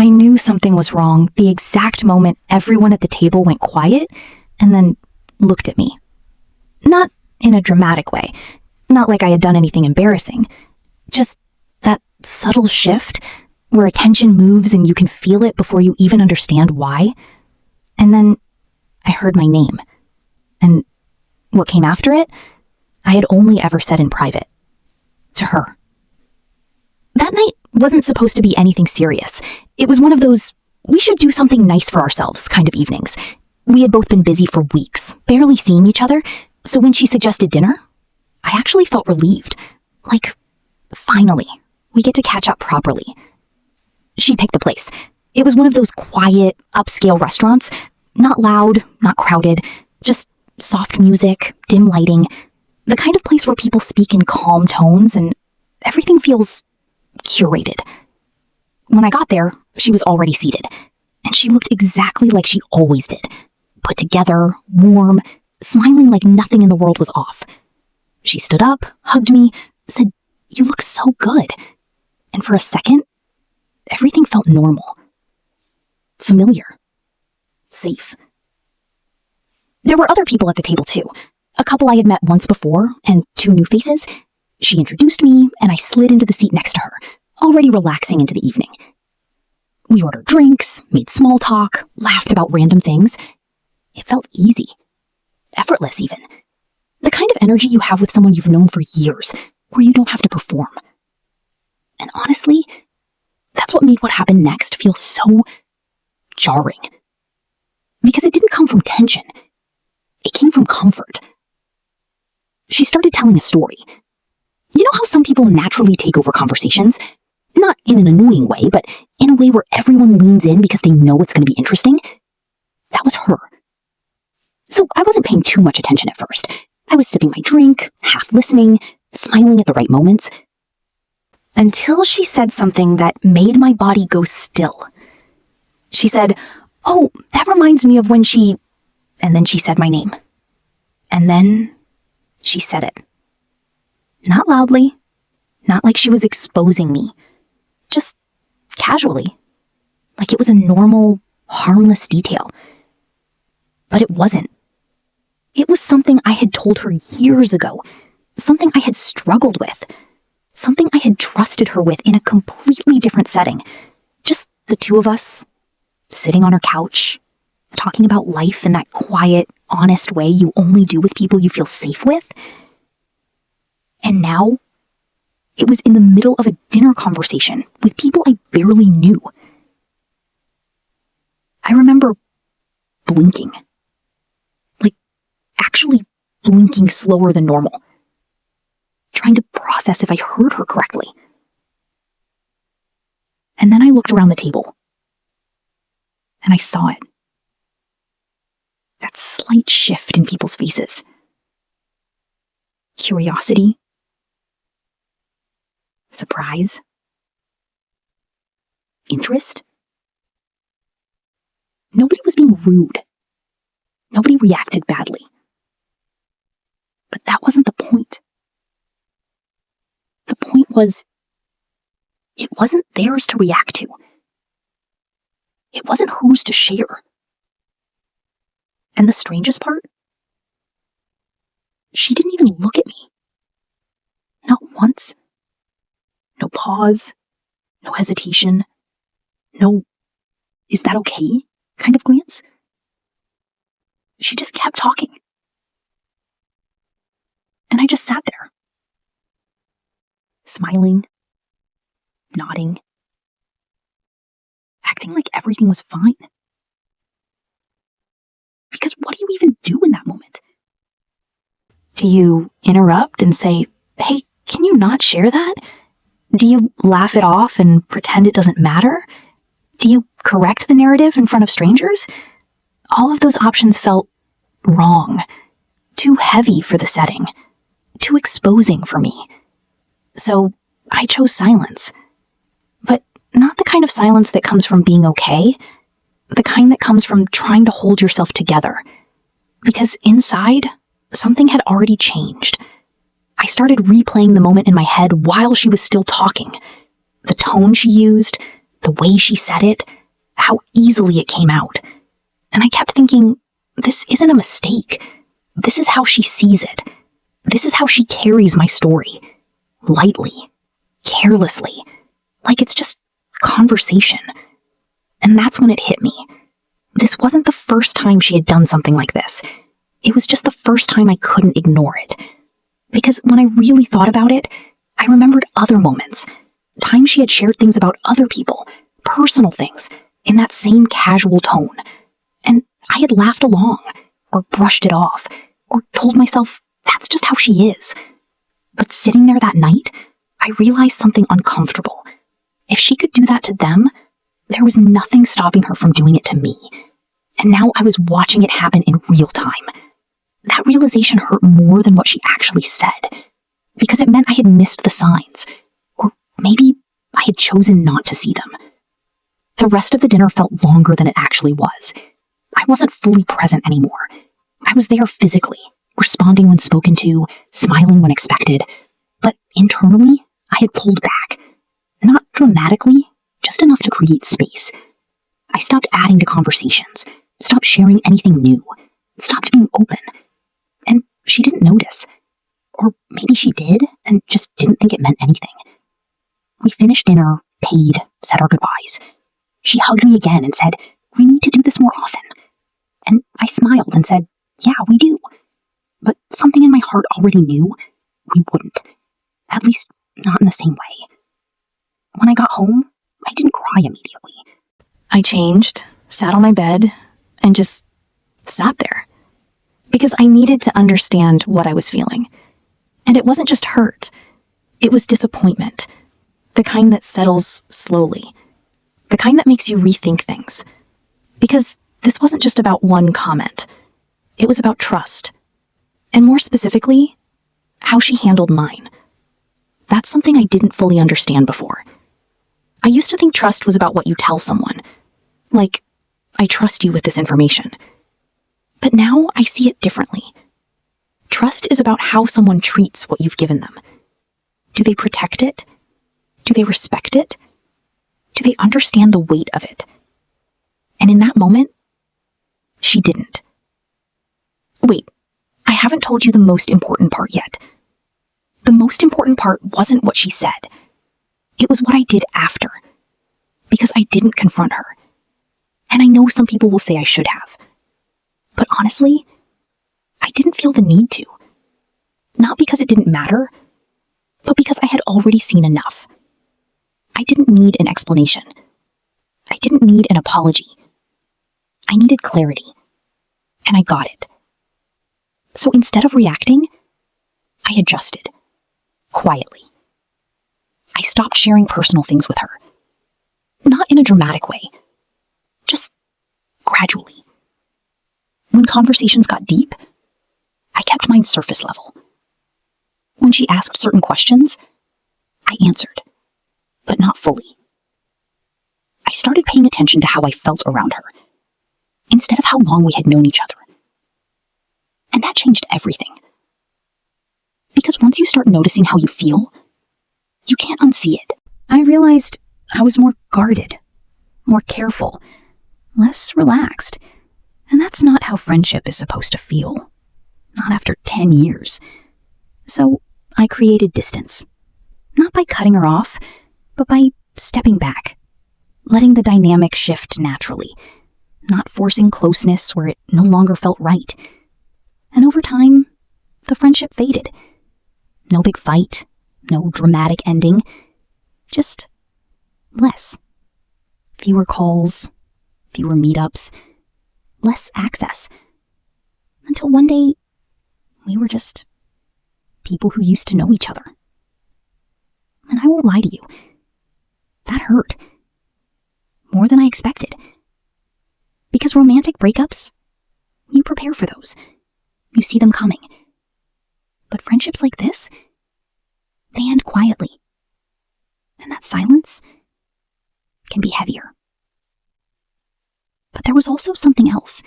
I knew something was wrong the exact moment everyone at the table went quiet and then looked at me. Not in a dramatic way, not like I had done anything embarrassing, just that subtle shift where attention moves and you can feel it before you even understand why. And then I heard my name. And what came after it, I had only ever said in private. To her. That night wasn't supposed to be anything serious. It was one of those, we should do something nice for ourselves kind of evenings. We had both been busy for weeks, barely seeing each other, so when she suggested dinner, I actually felt relieved. Like, finally, we get to catch up properly. She picked the place. It was one of those quiet, upscale restaurants, not loud, not crowded, just soft music, dim lighting, the kind of place where people speak in calm tones and everything feels curated. When I got there, she was already seated, and she looked exactly like she always did. Put together, warm, smiling like nothing in the world was off. She stood up, hugged me, said, "You look so good." And for a second, everything felt normal. Familiar. Safe. There were other people at the table too. A couple I had met once before, and 2 new faces. She introduced me, and I slid into the seat next to her, already relaxing into the evening. We ordered drinks, made small talk, laughed about random things. It felt easy. Effortless, even. The kind of energy you have with someone you've known for years, where you don't have to perform. And honestly, that's what made what happened next feel so jarring. Because it didn't come from tension. It came from comfort. She started telling a story. You know how some people naturally take over conversations? Not in an annoying way, but in a way where everyone leans in because they know it's going to be interesting? That was her. So I wasn't paying too much attention at first. I was sipping my drink, half listening, smiling at the right moments. Until she said something that made my body go still. She said, "Oh, that reminds me of when she..." And then she said my name. And then she said it. Not loudly, not like she was exposing me. Just casually. Like it was a normal, harmless detail. But it wasn't. It was something I had told her years ago. Something I had struggled with. Something I had trusted her with in a completely different setting. Just the 2 of us, sitting on her couch, talking about life in that quiet, honest way you only do with people you feel safe with. And now, it was in the middle of a dinner conversation with people I barely knew. I remember blinking. Like, actually blinking slower than normal. Trying to process if I heard her correctly. And then I looked around the table. And I saw it. That slight shift in people's faces. Curiosity. Surprise. Interest. Nobody was being rude. Nobody reacted badly. But that wasn't the point. The point was, it wasn't theirs to react to. It wasn't hers to share. And the strangest part? She didn't even look at me. Not once. No pause. No hesitation. No, "Is that okay?" kind of glance. She just kept talking. And I just sat there. Smiling. Nodding. Acting like everything was fine. Because what do you even do in that moment? Do you interrupt and say, "Hey, can you not share that?" Do you laugh it off and pretend it doesn't matter? Do you correct the narrative in front of strangers? All of those options felt wrong. Too heavy for the setting. Too exposing for me. So I chose silence. But not the kind of silence that comes from being okay. The kind that comes from trying to hold yourself together. Because inside, something had already changed. I started replaying the moment in my head while she was still talking. The tone she used, the way she said it, how easily it came out. And I kept thinking, this isn't a mistake. This is how she sees it. This is how she carries my story. Lightly, carelessly, like it's just conversation. And that's when it hit me. This wasn't the first time she had done something like this. It was just the first time I couldn't ignore it. Because when I really thought about it, I remembered other moments. Times she had shared things about other people, personal things, in that same casual tone. And I had laughed along, or brushed it off, or told myself that's just how she is. But sitting there that night, I realized something uncomfortable. If she could do that to them, there was nothing stopping her from doing it to me. And now I was watching it happen in real time. That realization hurt more than what she actually said, because it meant I had missed the signs, or maybe I had chosen not to see them. The rest of the dinner felt longer than it actually was. I wasn't fully present anymore. I was there physically, responding when spoken to, smiling when expected, but internally, I had pulled back. Not dramatically, just enough to create space. I stopped adding to conversations, stopped sharing anything new, stopped being open. And she didn't notice. Or maybe she did, and just didn't think it meant anything. We finished dinner, paid, said our goodbyes. She hugged me again and said, "We need to do this more often." And I smiled and said, "Yeah, we do." But something in my heart already knew we wouldn't. At least, not in the same way. When I got home, I didn't cry immediately. I changed, sat on my bed, and just sat there. Because I needed to understand what I was feeling. And it wasn't just hurt. It was disappointment. The kind that settles slowly. The kind that makes you rethink things. Because this wasn't just about one comment. It was about trust. And more specifically, how she handled mine. That's something I didn't fully understand before. I used to think trust was about what you tell someone. Like, I trust you with this information. But now I see it differently. Trust is about how someone treats what you've given them. Do they protect it? Do they respect it? Do they understand the weight of it? And in that moment, she didn't. Wait, I haven't told you the most important part yet. The most important part wasn't what she said. It was what I did after. Because I didn't confront her. And I know some people will say I should have. But honestly, I didn't feel the need to. Not because it didn't matter, but because I had already seen enough. I didn't need an explanation. I didn't need an apology. I needed clarity. And I got it. So instead of reacting, I adjusted. Quietly. I stopped sharing personal things with her. Not in a dramatic way. Just gradually. When conversations got deep, I kept mine surface level. When she asked certain questions, I answered, but not fully. I started paying attention to how I felt around her, instead of how long we had known each other. And that changed everything. Because once you start noticing how you feel, you can't unsee it. I realized I was more guarded, more careful, less relaxed. And that's not how friendship is supposed to feel. Not after 10 years. So I created distance. Not by cutting her off, but by stepping back. Letting the dynamic shift naturally. Not forcing closeness where it no longer felt right. And over time, the friendship faded. No big fight, no dramatic ending. Just less. Fewer calls, fewer meetups, less access. Until one day, we were just people who used to know each other. And I won't lie to you, that hurt. More than I expected. Because romantic breakups, you prepare for those. You see them coming. But friendships like this, they end quietly. And that silence can be heavier. But there was also something else.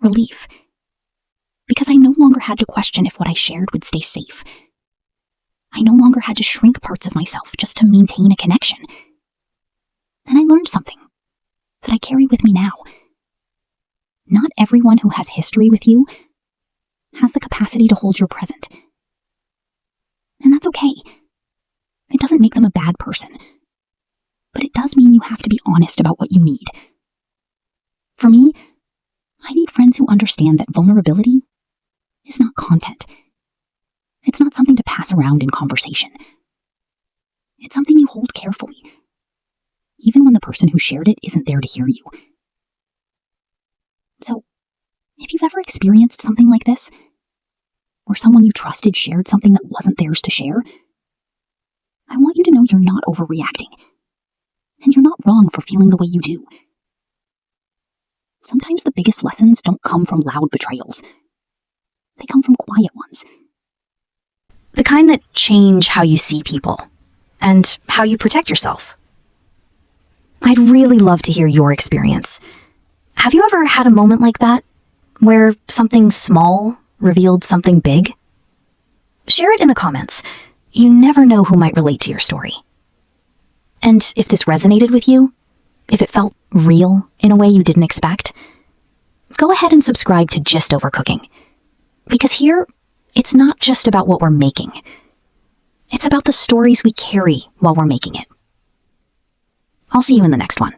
Relief. Because I no longer had to question if what I shared would stay safe. I no longer had to shrink parts of myself just to maintain a connection. And I learned something. carry with me now. Not everyone who has history with you has the capacity to hold your present. And that's okay. It doesn't make them a bad person. But it does mean you have to be honest about what you need. For me, I need friends who understand that vulnerability is not content. It's not something to pass around in conversation. It's something you hold carefully, even when the person who shared it isn't there to hear you. So, if you've ever experienced something like this, or someone you trusted shared something that wasn't theirs to share, I want you to know you're not overreacting, and you're not wrong for feeling the way you do. Sometimes the biggest lessons don't come from loud betrayals. They come from quiet ones. The kind that change how you see people, and how you protect yourself. I'd really love to hear your experience. Have you ever had a moment like that, where something small revealed something big? Share it in the comments. You never know who might relate to your story. And if this resonated with you, if it felt real in a way you didn't expect, go ahead and subscribe to GistOver Cooking. Because here, it's not just about what we're making. It's about the stories we carry while we're making it. I'll see you in the next one.